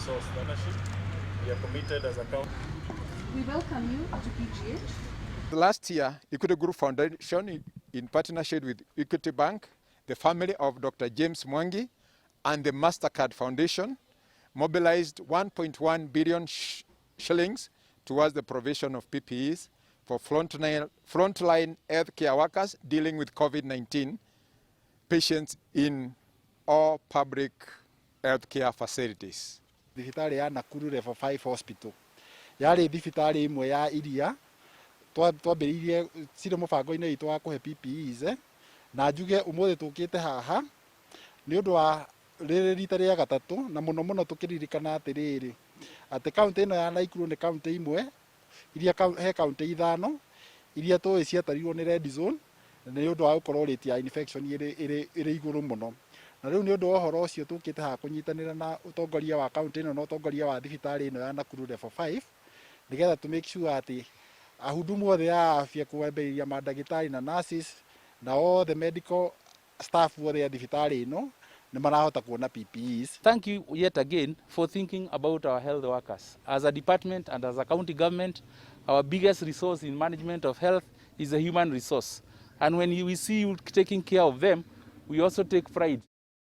resource ownership. We are committed as a council. We welcome you to PGH. Last year, Equity Group Foundation, in partnership with Equity Bank, the family of Dr. James Mwangi, and the MasterCard Foundation, mobilized 1.1 billion shillings towards the provision of PPEs for frontline healthcare workers dealing with COVID-19 patients in all public healthcare facilities. Thibitarĩ ya Nakuru Level 5 Hospital yarĩ thibitarĩ imwe ya iria twambĩrĩirie cirĩ mũbango-inĩ witũ wa kũhe PPEs na njuge ũmũthĩ tũkĩte haha nĩ ũndũ wa rĩrĩ rita rĩa gatatũ na mũno mũno tũkĩririkana atĩrĩrĩ atĩ kaunti ĩno ya Nakuru nĩ kaunti imwe iria he kaunti ithano iria tũĩ ciatarirwo nĩ red zone nĩ ũndũ wa gũkorwo rate ya infection ĩrĩ igũrũ mũno. Na rĩu nĩ ũndũ wa ũhoro ũcio tũkĩte haha kũnyitanĩra na ũtongoria wa kaunti ĩno na ũtongoria wa thibitarĩ ĩno ya Nakuru Level 5 nĩgetha to make sure atĩ ahudumu othe a afya kuambĩrĩria mandagĩtarĩ na nurses na all the medical staff othe ya thibitarĩ ĩno nĩ marahota kuona PPEs. Thank you yet again for thinking about our health workers. As a department and as a county government, our biggest resource in management of health is a human resource. And when we see you taking care of them, we also take pride.